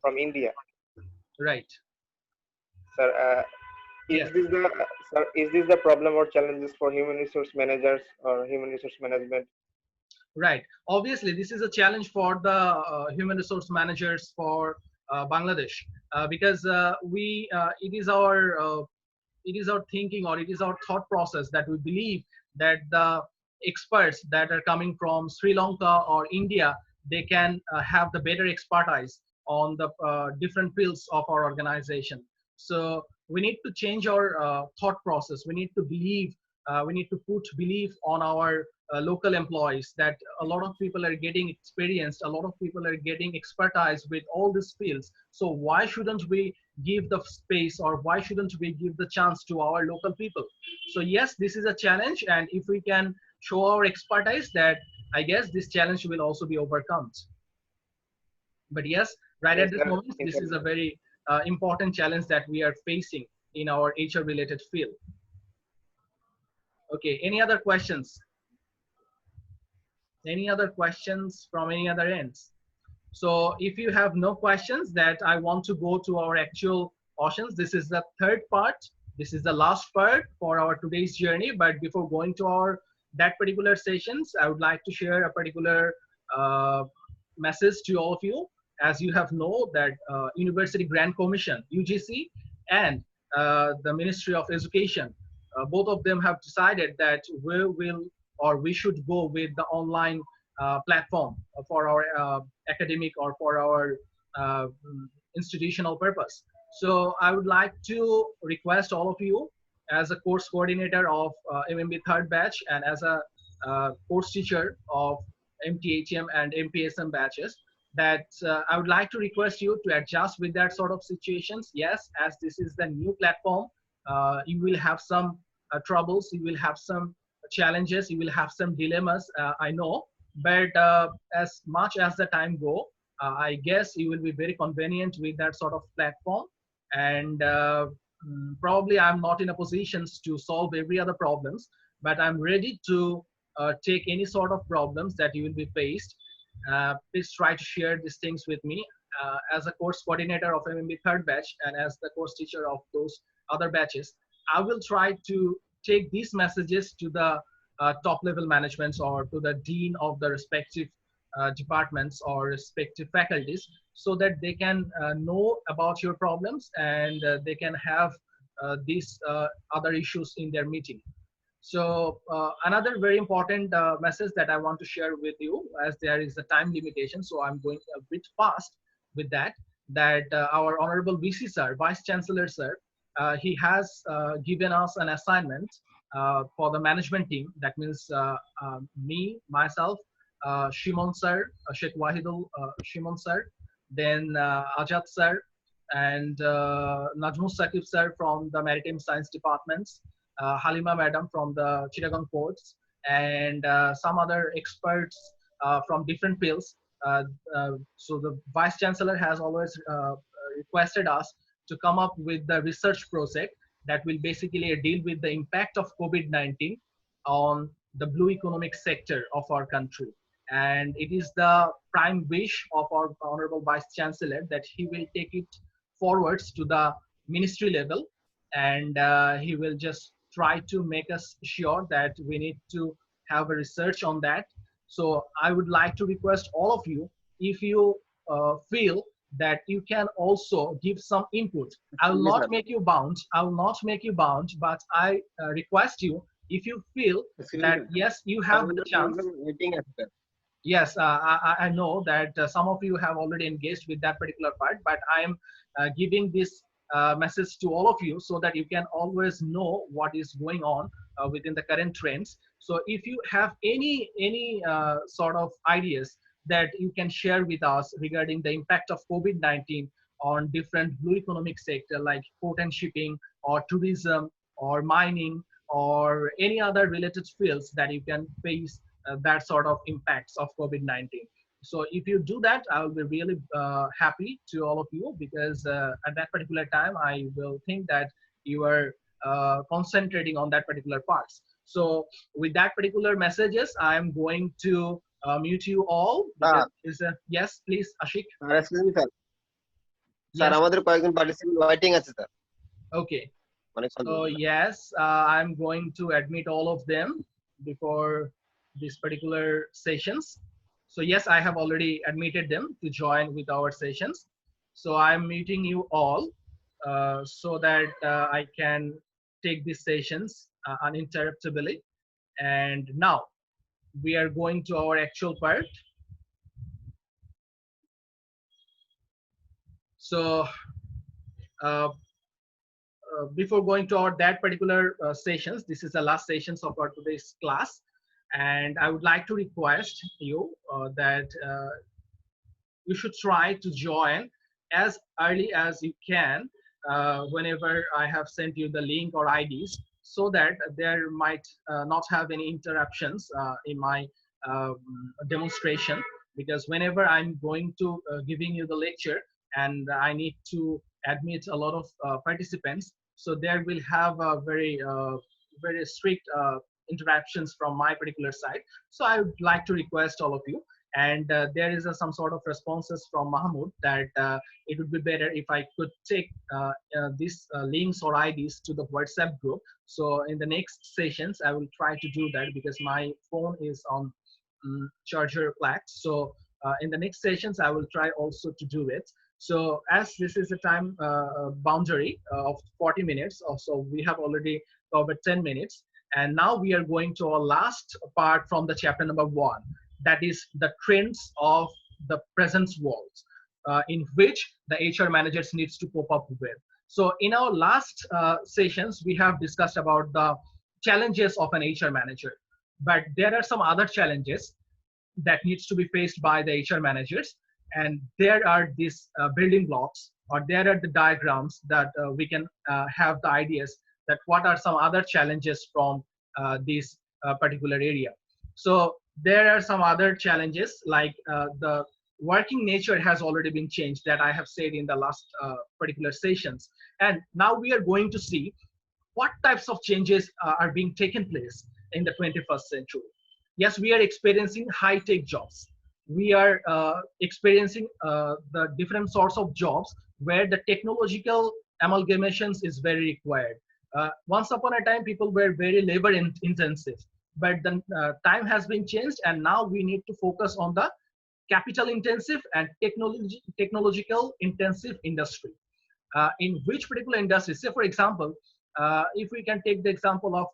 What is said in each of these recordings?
from India. Right. Sir, is Yes. this the sir, is this the problem or challenges for human resource managers or human resource management? Right. Obviously, this is a challenge for the human resource managers for Bangladesh, because it is our thinking, or it is our thought process, that we believe that the experts that are coming from Sri Lanka or India, they can have the better expertise on the different fields of our organization. So we need to change our thought process. We need to believe, we need to put belief on our local employees, that a lot of people are getting experienced, a lot of people are getting expertise with all these fields. So why shouldn't we give the space, or why shouldn't we give the chance to our local people? So yes, this is a challenge, and if we can show our expertise, that I guess this challenge will also be overcome. But yes, right Yes, at this sir. moment, this is a very important challenge that we are facing in our HR related field. Okay, any other questions? Any other questions from any other ends? So if you have no questions, that I want to go to our actual options. This is the third part. This is the last part for our today's journey. But before going to our that particular sessions, I would like to share a particular uh, message to all of you. As you have know that University Grant Commission (UGC) and the Ministry of Education, both of them have decided that we will, or we should go with the online platform for our academic, or for our institutional purpose. So I would like to request all of you, as a course coordinator of MMB third batch, and as a course teacher of MTHM and MPSM batches, that I would like to request you to adjust with that sort of situations. Yes, as this is the new platform, you will have some troubles, you will have some challenges, you will have some dilemmas, I know. But as much as the time go, I guess you will be very convenient with that sort of platform. And probably I'm not in a position to solve every other problems, but I'm ready to take any sort of problems that you will be faced. Please try to share these things with me. As a course coordinator of MMB third batch, and as the course teacher of those other batches, I will try to take these messages to the top level managements, or to the dean of the respective departments or respective faculties, so that they can know about your problems, and they can have these other issues in their meeting. So another very important message that I want to share with you, as there is a time limitation, so I'm going a bit fast with that. That our honorable VC sir, Vice Chancellor sir, he has given us an assignment for the management team. That means me, myself, Shimon sir, Sheikh Wahidul Shimon sir, then Ajat sir, and Najmus Sakib sir from the Maritime Science Departments, Halima madam from the Chittagong ports, and some other experts from different fields. Uh, so the vice chancellor has always requested us to come up with the research project that will basically deal with the impact of COVID-19 on the blue economic sector of our country. And it is the prime wish of our honorable vice chancellor that he will take it forwards to the ministry level, and he will just try to make us sure that we need to have a research on that. So I would like to request all of you, if you feel that you can also give some input. I will Yes, not sir. make you bound. I will not make you bound, but I request you, if you feel Excuse that me. yes, you I have will the not chance. meeting after. Yes, I know that some of you have already engaged with that particular part, but I am giving this message to all of you, so that you can always know what is going on within the current trends. So if you have any sort of ideas that you can share with us regarding the impact of COVID-19 on different blue economic sector, like port and shipping, or tourism, or mining, or any other related fields that you can face that sort of impacts of COVID-19. So if you do that, I will be really happy to all of you, because at that particular time, I will think that you are concentrating on that particular parts. So with that particular messages, I'm going to mute you all, because Ah, yes, please, Ashik. excuse me, sir. Sir Yes. আমাদের কয়েকজন participant waiting আছে sir, Okay. অনেকক্ষণ So ধরে। yes, I'm going to admit all of them before these particular sessions. So yes, I have already admitted them to join with our sessions. So I'm meeting you all so that I can take these sessions uninterruptedly. And now we are going to our actual part. So uh, before going to our that particular sessions, this is the last sessions of our today's class, and I would like to request you that you should try to join as early as you can whenever I have sent you the link or IDs, so that there might not have any interruptions in my um, demonstration. Because whenever I'm going to giving you the lecture and I need to admit a lot of participants, so there will have a very strict interactions from my particular side. So I would like to request all of you, and there is some sort of responses from Mahmoud that it would be better if I could take these links or IDs to the WhatsApp group. So in the next sessions, I will try to do that because my phone is on charger flat. So in the next sessions, I will try also to do it. So as this is a time boundary of 40 minutes, so we have already covered 10 minutes. And now we are going to our last part from the chapter number 1, that is the trends of the present world, in which the HR managers needs to cope up with. So in our last sessions, we have discussed about the challenges of an HR manager, but there are some other challenges that needs to be faced by the HR managers. And there are these building blocks, or there are the diagrams that we can have the ideas that what are some other challenges from this particular area. So there are some other challenges like the working nature has already been changed, that I have said in the last particular sessions. And now we are going to see what types of changes are being taken place in the 21st century. Yes, we are experiencing high-tech jobs. We are experiencing the different sorts of jobs where the technological amalgamations is very required. Once upon a time, people were very labor intensive, but the time has been changed, and now we need to focus on the capital intensive and technological intensive industry. In which particular industry, say for example, if we can take the example of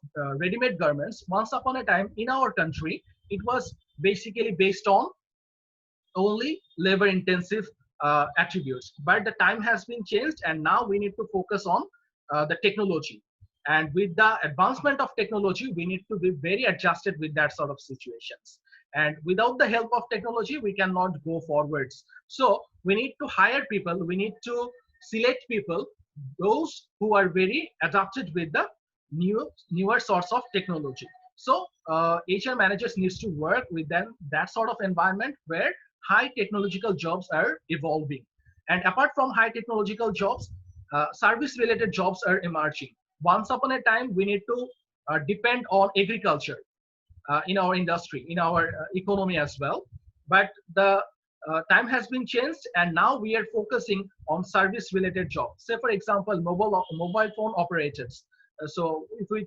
ready-made garments. Once upon a time in our country, it was basically based on only labor intensive attributes, but the time has been changed, and now we need to focus on the technology. And with the advancement of technology, we need to be very adjusted with that sort of situations, and without the help of technology we cannot go forwards. So we need to hire people, we need to select people, those who are very adapted with the newer sorts of technology. So HR managers needs to work with them that sort of environment where high technological jobs are evolving. And apart from high technological jobs, service related jobs are emerging. Once upon a time, we need to depend on agriculture in our industry, in our economy as well. But the time has been changed, and now we are focusing on service related jobs. Say, for example, mobile phone operators. So if we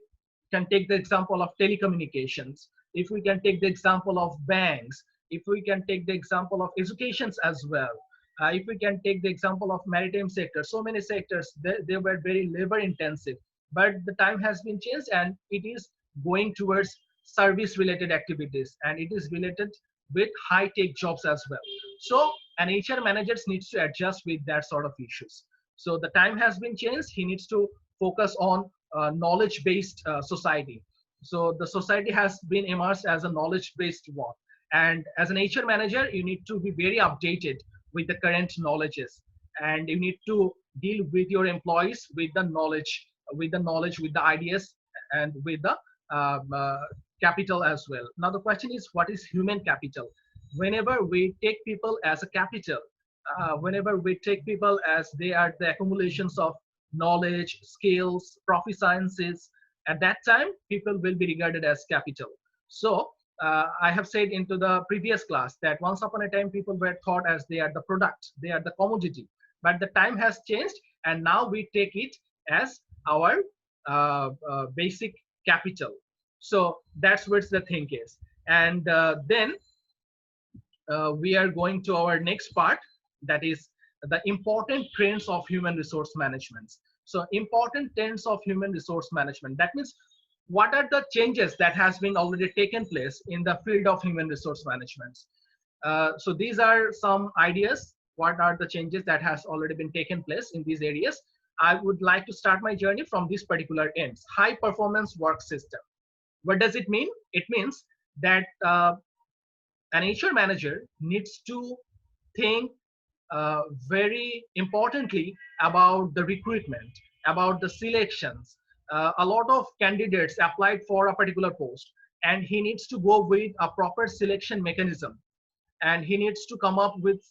can take the example of telecommunications, if we can take the example of banks, if we can take the example of educations as well, if we can take the example of maritime sector, so many sectors, they were very labor intensive, but the time has been changed and it is going towards service related activities, and it is related with high tech jobs as well. So an HR manager needs to adjust with that sort of issues. So the time has been changed, he needs to focus on knowledge based society. So the society has been immersed as a knowledge based one, and as an HR manager you need to be very updated with the current knowledges, and you need to deal with your employees with the knowledge, with the ideas, and with the um, uh, capital as well. Now the question is, what is human capital? Whenever we take people as a capital, whenever we take people as they are the accumulations of knowledge, skills, proficiencies, at that time people will be regarded as capital. So I have said into the previous class that once upon a time people were thought as they are the product, they are the commodity. but the time has changed, and now we take it as our basic capital. So that's what the thing is. And then we are going to our next part, that is the important trends of human resource management. So important trends of human resource management, that means what are the changes that has been already taken place in the field of human resource management. So these are some ideas, what are the changes that has already been taken place in these areas. I would like to start my journey from this particular ends. High performance work system, what does it mean? It means that an HR manager needs to think uh, very importantly about the recruitment, about the selections. A lot of candidates applied for a particular post, and he needs to go with a proper selection mechanism, and he needs to come up with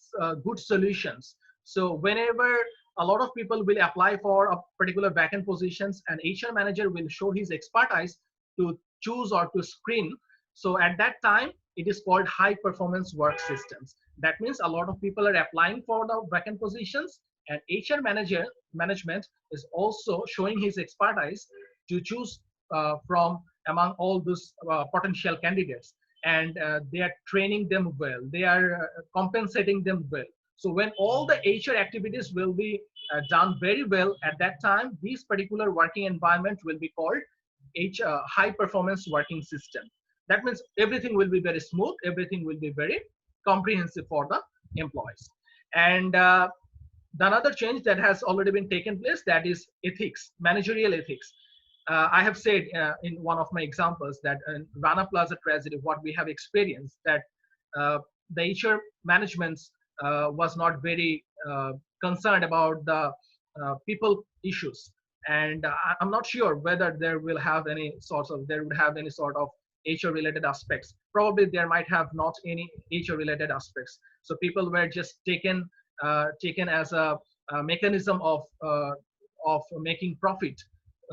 good solutions. So whenever a lot of people will apply for a particular vacant positions, an HR manager will show his expertise to choose or to screen. So at that time, it is called high performance work systems. That means a lot of people are applying for the vacant positions, and HR manager management is also showing his expertise to choose from among all those potential candidates, and they are training them well, they are compensating them well. So when all the HR activities will be done very well, at that time this particular working environment will be called high performance working system. That means everything will be very smooth, everything will be very comprehensive for the employees. And the another change that has already been taken place, that is ethics, managerial ethics. I have said in one of my examples that in Rana Plaza tragedy, what we have experienced, that the HR management was not very concerned about the people issues, and I'm not sure whether there will have any sorts of there would have any sort of HR related aspects. Probably there might have not any HR related aspects. So people were just taken as a mechanism of making profit.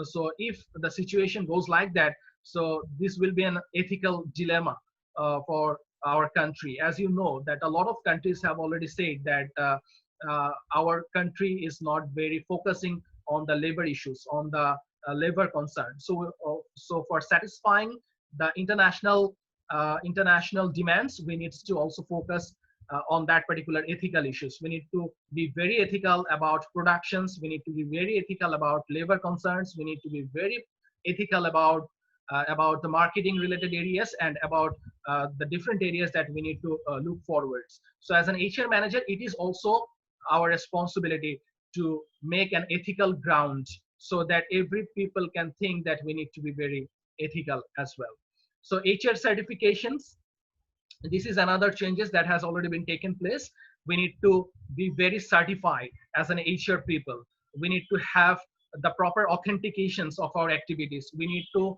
So if the situation goes like that, so this will be an ethical dilemma for our country. As you know, that a lot of countries have already said that our country is not very focusing on the labor issues, on the labor concern. So for satisfying the international demands, we need to also focus on that particular ethical issues. We need to be very ethical about productions. We need to be very ethical about labor concerns. We need to be very ethical about the marketing related areas, and about the different areas that we need to look forwards. So as an HR manager, it is also our responsibility to make an ethical ground, so that every people can think that we need to be very ethical as well. So HR certifications, this is another changes that has already been taken place. We need to be very certified as an HR people. We need to have the proper authentications of our activities. We need to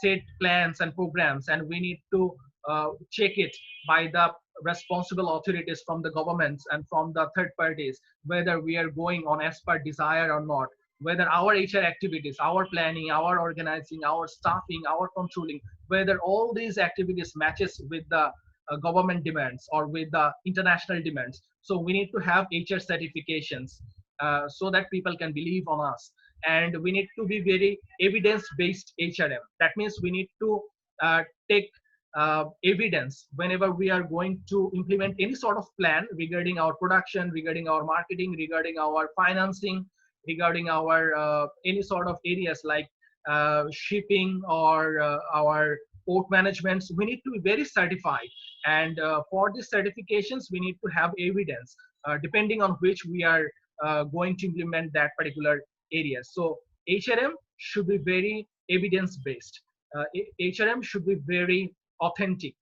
set plans and programs, and we need to check it by the responsible authorities from the governments and from the third parties, whether we are going on as per desire or not, whether our HR activities, our planning, our organizing, our staffing, our controlling, whether all these activities matches with the government demands or with the international demands. So we need to have HR certifications so that people can believe on us. And we need to be very evidence-based HRM. That means we need to take evidence whenever we are going to implement any sort of plan regarding our production, regarding our marketing, regarding our financing, regarding our any sort of areas like shipping or our port management. We need to be very certified, and for these certifications we need to have evidence depending on which we are going to implement that particular area. So HRM should be very evidence based. HRM should be very authentic,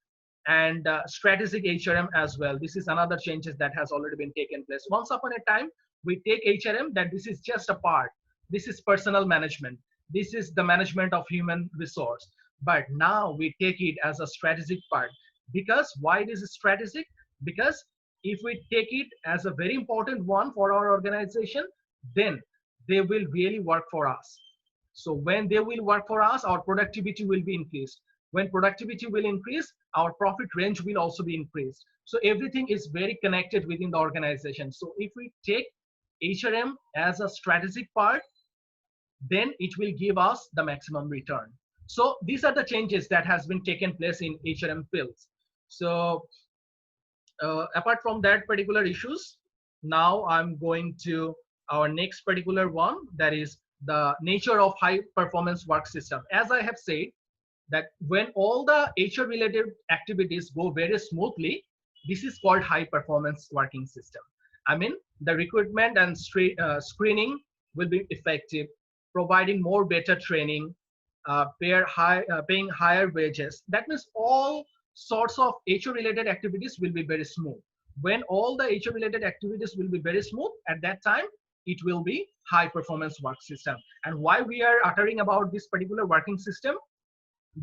and strategic HRM as well. This is another changes that has already been taken place. Once upon a time, we take HRM that this is just a part. This is personal management. This is the management of human resource. But now we take it as a strategic part. Because why it is strategic? Because if we take it as a very important one for our organization, then they will really work for us. So when they will work for us, our productivity will be increased. When productivity will increase, our profit range will also be increased. So everything is very connected within the organization. So if we take HRM as a strategic part, then it will give us the maximum return. So these are the changes that has been taken place in HRM fields. So apart from that particular issues, now I'm going to our next particular one, that is the nature of high performance work system. As I have said, that when all the HR related activities go very smoothly, this is called high performance working system. I mean, the recruitment and screening will be effective, providing more better training, paying higher wages. That means all sorts of HR related activities will be very smooth. When all the HR related activities will be very smooth, at that time, it will be high performance work system. And why we are uttering about this particular working system?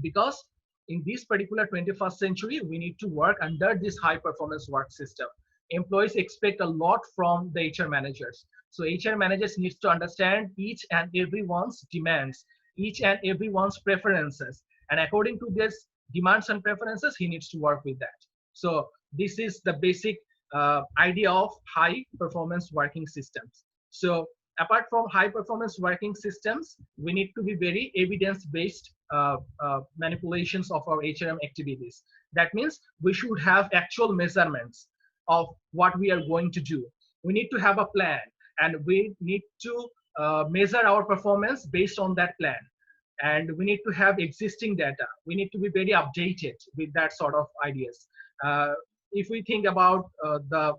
Because in this particular 21st century, we need to work under this high performance work system. Employees expect a lot from the HR managers. So HR managers needs to understand each and everyone's demands, each and everyone's preferences. And according to this demands and preferences, he needs to work with that. So this is the basic idea of high performance working systems. So apart from high performance working systems, we need to be very evidence based manipulations of our HRM activities. That means we should have actual measurements of what we are going to do. We need to have a plan, and we need to measure our performance based on that plan. And we need to have existing data. We need to be very updated with that sort of ideas. If we think about the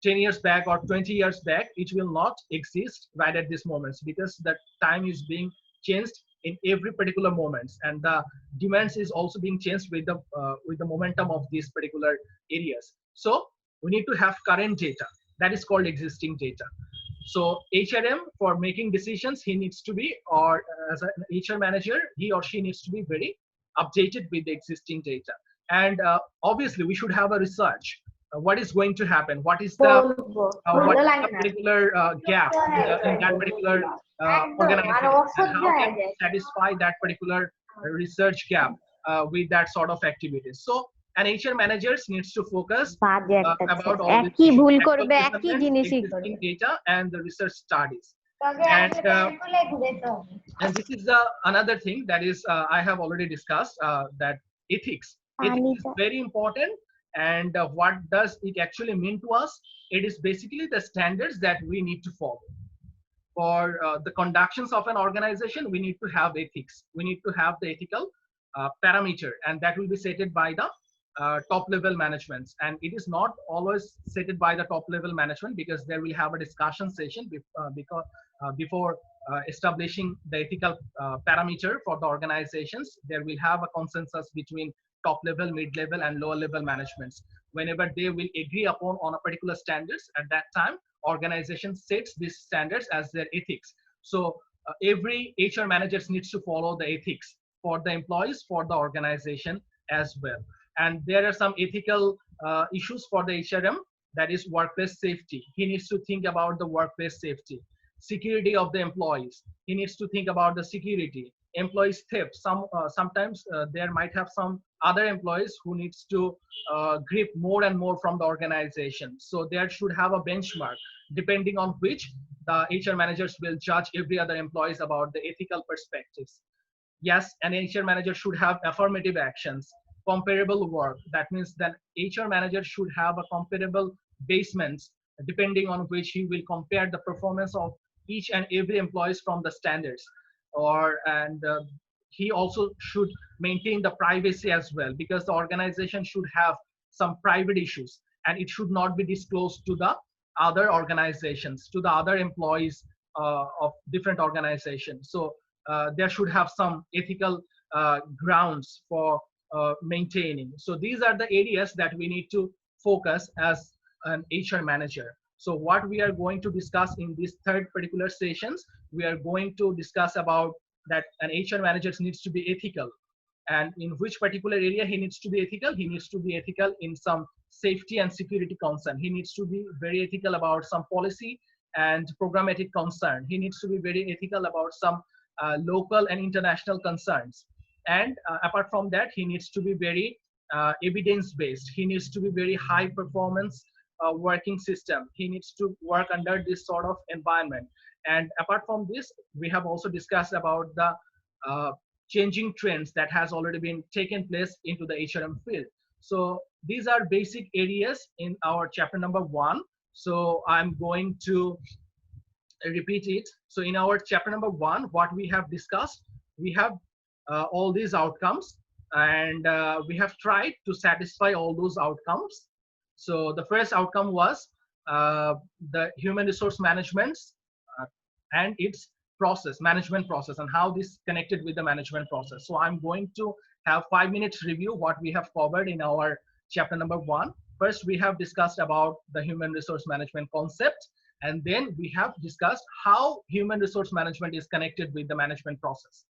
10 years back or 20 years back, it will not exist right at this moment, because the time is being changed in every particular moment, and the demands is also being changed with the momentum of these particular areas. So we need to have current data. That is called existing data. So HRM, for making decisions, he needs to be, or as an HR manager, he or she needs to be very updated with the existing data. And obviously, we should have a research. What is going to happen? What is the particular gap in that particular organization? And how can we satisfy that particular research gap with that sort of activities? So an HR manager needs to focus about all this existing data and the research studies. And this is another thing that is I have already discussed, that ethics. Ethics is very important. And what does it actually mean to us? It is basically the standards that we need to follow. For the conductions of an organization, we need to have ethics. We need to have the ethical parameter, and that will be set by the top level management. And it is not always set by the top level management, because there will have a discussion session before establishing the ethical parameter for the organizations. There will have a consensus between top level, mid level, and lower level managements. Whenever they will agree upon on a particular standards, at that time, organization sets these standards as their ethics. So every HR manager needs to follow the ethics for the employees, for the organization as well. And there are some ethical issues for the HRM, that is workplace safety. He needs to think about the workplace safety. Security of the employees. He needs to think about the security. Employees theft. Sometimes there might have some other employees who needs to grip more and more from the organization. So there should have a benchmark, depending on which the HR managers will judge every other employees about the ethical perspectives. Yes, an HR manager should have affirmative actions, comparable work. That means that HR manager should have a comparable basements, depending on which he will compare the performance of each and every employees from the standards. He also should maintain the privacy as well, because the organization should have some private issues, and it should not be disclosed to the other organizations, to the other employees of different organizations. So there should have some ethical grounds for maintaining. So these are the areas that we need to focus as an HR manager. So what we are going to discuss in these third particular sessions, we are going to discuss about that an HR manager needs to be ethical. And in which particular area he needs to be ethical? He needs to be ethical in some safety and security concern. He needs to be very ethical about some policy and programmatic concern. He needs to be very ethical about some local and international concerns. And apart from that, he needs to be very evidence-based. He needs to be very high performance working system. He needs to work under this sort of environment. And apart from this, we have also discussed about the uh, changing trends that has already been taken place into the HRM field. So these are basic areas in our chapter number 1. So I'm going to repeat it. So in our chapter number 1, what we have discussed, we have all these outcomes, and we have tried to satisfy all those outcomes. So the first outcome was the human resource management uh, and its management process, and how this connected with the management process. So I'm going to have 5 minutes review what we have covered in our chapter number 1. First, we have discussed about the human resource management concept, and then we have discussed how human resource management is connected with the management process.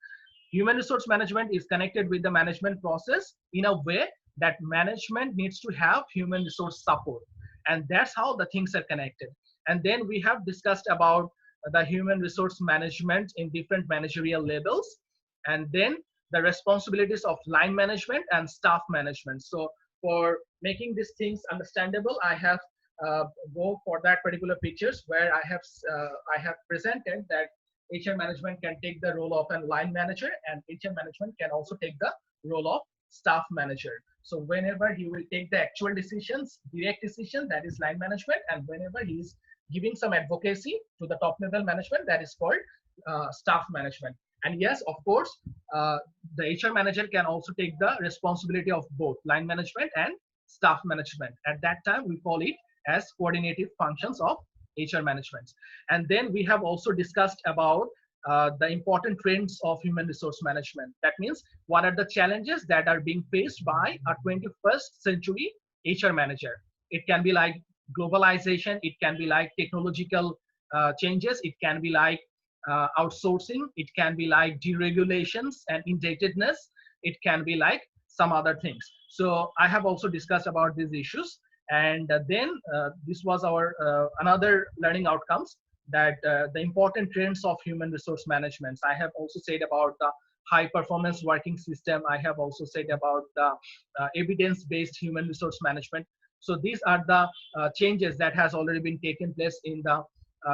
Human resource management is connected with the management process in a way that management needs to have human resource support, and that's how the things are connected. And then we have discussed about the human resource management in different managerial levels, and then the responsibilities of line management and staff management. So for making these things understandable, I have go for that particular pictures where I have presented that HR management can take the role of a line manager, and HR management can also take the role of staff manager. So whenever he will take the actual decisions, direct decision, that is line management, and whenever he is giving some advocacy to the top level management, that is called staff management. And yes, of course, the HR manager can also take the responsibility of both line management and staff management. At that time, we call it as coordinative functions of HR management. And then we have also discussed about the important trends of human resource management. That means what are the challenges that are being faced by a 21st century HR manager. It can be like globalization, it can be like technological changes, it can be like outsourcing, it can be like deregulations and indebtedness, it can be like some other things. So I have also discussed about these issues. And then this was our another learning outcomes, that the important trends of human resource management. I have also said about the high performance working system. I have also said about the evidence-based human resource management. So these are the changes that has already been taken place in the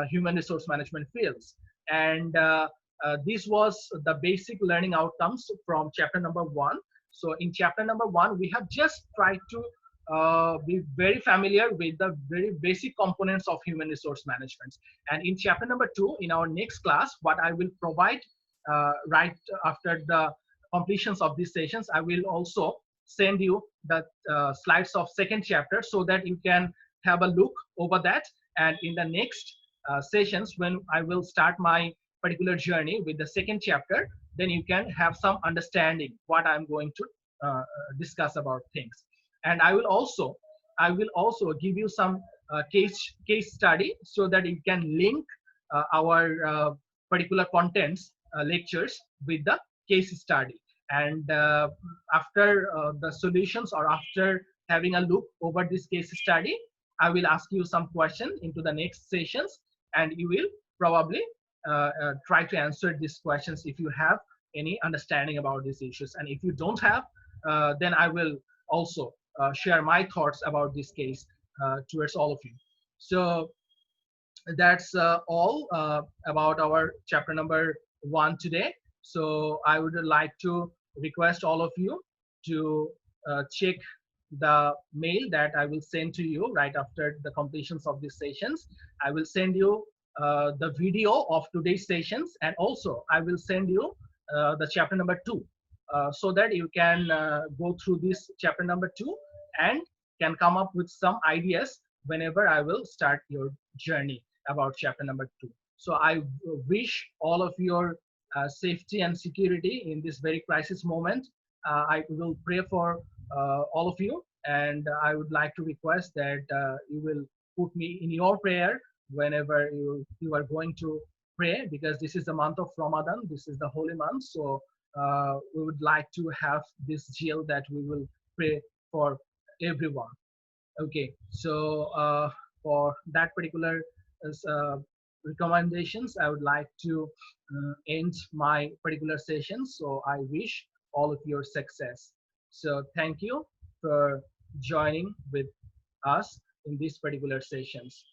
human resource management fields. And this was the basic learning outcomes from chapter number 1. So in chapter number 1, we have just tried to be very familiar with the very basic components of human resource management. And in chapter number 2, in our next class, what I will provide right after the completions of these sessions, I will also send you the slides of second chapter so that you can have a look over that. And in the next sessions, when I will start my particular journey with the second chapter, then you can have some understanding what I'm going to discuss about things. And I will also give you some case study so that you can link our particular contents lectures with the case study. And after the solutions, or after having a look over this case study, I will ask you some questions into the next sessions, and you will probably try to answer these questions if you have any understanding about these issues. And if you don't have, then I will also share my thoughts about this case towards all of you. So that's all about our chapter number 1 today. So I would like to request all of you to check the mail that I will send to you right after the completions of these sessions. I will send you the video of today's sessions, and also I will send you the chapter number 2 so that you can go through this chapter number 2 and can come up with some ideas whenever I will start your journey about chapter number 2. So I wish all of your safety and security in this very crisis moment. I will pray for all of you, and I would like to request that you will put me in your prayer whenever you are going to pray, because this is the month of Ramadan. This is the holy month. So we would like to have this zeal that we will pray for everyone. Okay, so for that particular recommendations, I would like to end my particular session. So I wish all of your success. So thank you for joining with us. in these particular sessions.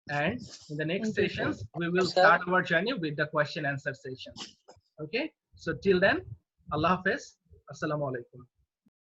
And in the next Thank you, sir. sessions, we will Sir. start our journey with the question answer sessions. Okay, so till then, Allah Hafiz, Assalamu alaikum.